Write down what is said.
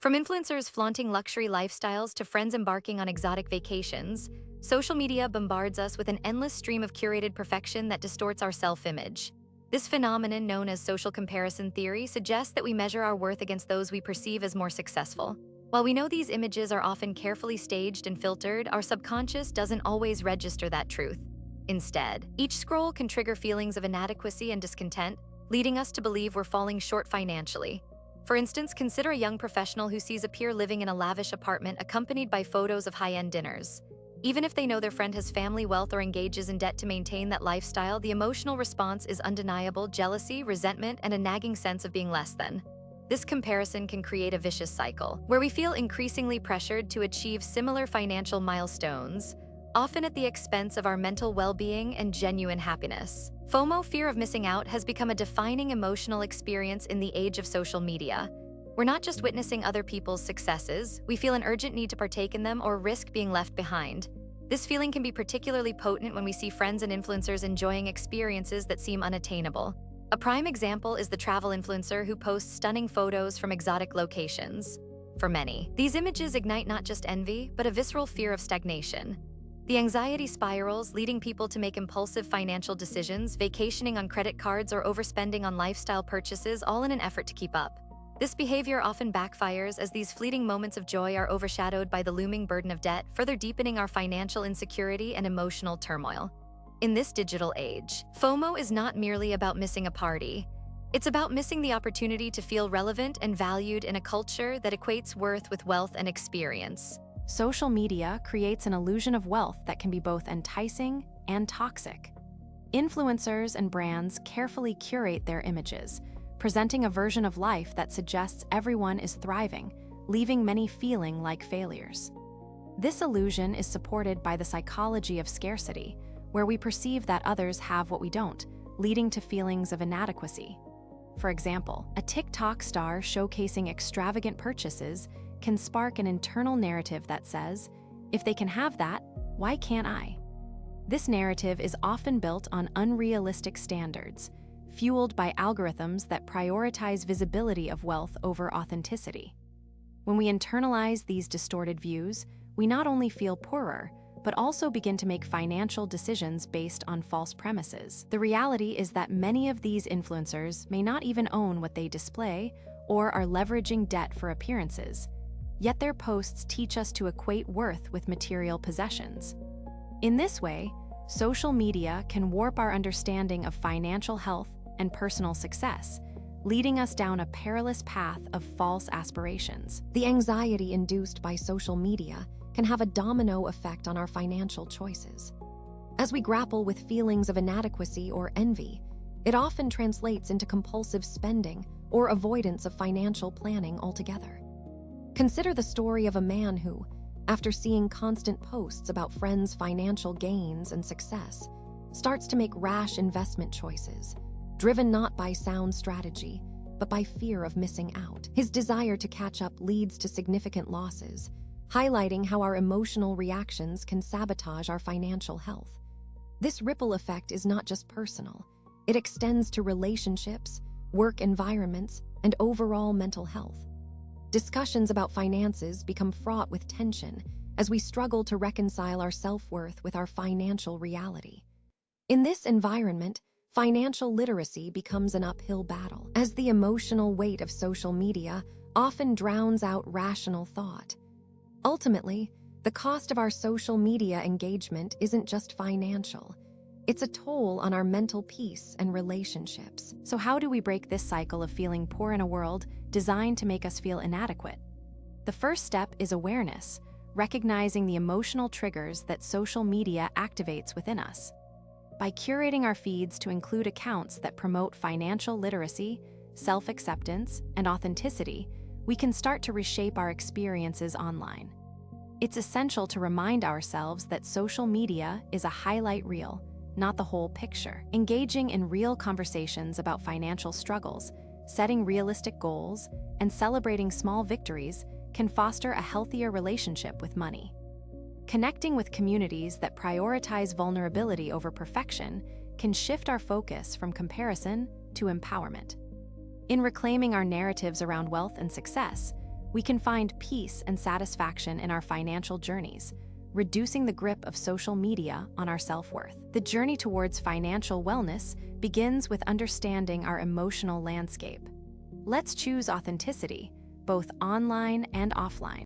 From influencers flaunting luxury lifestyles to friends embarking on exotic vacations, social media bombards us with an endless stream of curated perfection that distorts our self-image. This phenomenon, known as social comparison theory, suggests that we measure our worth against those we perceive as more successful. While we know these images are often carefully staged and filtered, our subconscious doesn't always register that truth. Instead, each scroll can trigger feelings of inadequacy and discontent, leading us to believe we're falling short financially. For instance, consider a young professional who sees a peer living in a lavish apartment accompanied by photos of high-end dinners. Even if they know their friend has family wealth or engages in debt to maintain that lifestyle, the emotional response is undeniable: jealousy, resentment, and a nagging sense of being less than. This comparison can create a vicious cycle, where we feel increasingly pressured to achieve similar financial milestones, often at the expense of our mental well-being and genuine happiness. FOMO, fear of missing out, has become a defining emotional experience in the age of social media. We're not just witnessing other people's successes, we feel an urgent need to partake in them or risk being left behind. This feeling can be particularly potent when we see friends and influencers enjoying experiences that seem unattainable. A prime example is the travel influencer who posts stunning photos from exotic locations. For many, these images ignite not just envy, but a visceral fear of stagnation. The anxiety spirals, leading people to make impulsive financial decisions, vacationing on credit cards or overspending on lifestyle purchases, all in an effort to keep up. This behavior often backfires, as these fleeting moments of joy are overshadowed by the looming burden of debt, further deepening our financial insecurity and emotional turmoil. In this digital age, FOMO is not merely about missing a party. It's about missing the opportunity to feel relevant and valued in a culture that equates worth with wealth and experience. Social media creates an illusion of wealth that can be both enticing and toxic. Influencers and brands carefully curate their images, presenting a version of life that suggests everyone is thriving, leaving many feeling like failures. This illusion is supported by the psychology of scarcity, where we perceive that others have what we don't, leading to feelings of inadequacy. For example, a TikTok star showcasing extravagant purchases can spark an internal narrative that says, "If they can have that, why can't I?" This narrative is often built on unrealistic standards, fueled by algorithms that prioritize visibility of wealth over authenticity. When we internalize these distorted views, we not only feel poorer, but also begin to make financial decisions based on false premises. The reality is that many of these influencers may not even own what they display or are leveraging debt for appearances, yet their posts teach us to equate worth with material possessions. In this way, social media can warp our understanding of financial health and personal success, leading us down a perilous path of false aspirations. The anxiety induced by social media can have a domino effect on our financial choices. As we grapple with feelings of inadequacy or envy, it often translates into compulsive spending or avoidance of financial planning altogether. Consider the story of a man who, after seeing constant posts about friends' financial gains and success, starts to make rash investment choices, driven not by sound strategy, but by fear of missing out. His desire to catch up leads to significant losses, highlighting how our emotional reactions can sabotage our financial health. This ripple effect is not just personal. It extends to relationships, work environments, and overall mental health. Discussions about finances become fraught with tension as we struggle to reconcile our self-worth with our financial reality. In this environment, financial literacy becomes an uphill battle, as the emotional weight of social media often drowns out rational thought. Ultimately, the cost of our social media engagement isn't just financial. It's a toll on our mental peace and relationships. So how do we break this cycle of feeling poor in a world designed to make us feel inadequate? The first step is awareness, recognizing the emotional triggers that social media activates within us. By curating our feeds to include accounts that promote financial literacy, self-acceptance, and authenticity, we can start to reshape our experiences online. It's essential to remind ourselves that social media is a highlight reel, not the whole picture. Engaging in real conversations about financial struggles, setting realistic goals, and celebrating small victories can foster a healthier relationship with money. Connecting with communities that prioritize vulnerability over perfection can shift our focus from comparison to empowerment. In reclaiming our narratives around wealth and success, we can find peace and satisfaction in our financial journeys, reducing the grip of social media on our self-worth. The journey towards financial wellness begins with understanding our emotional landscape. Let's choose authenticity, both online and offline.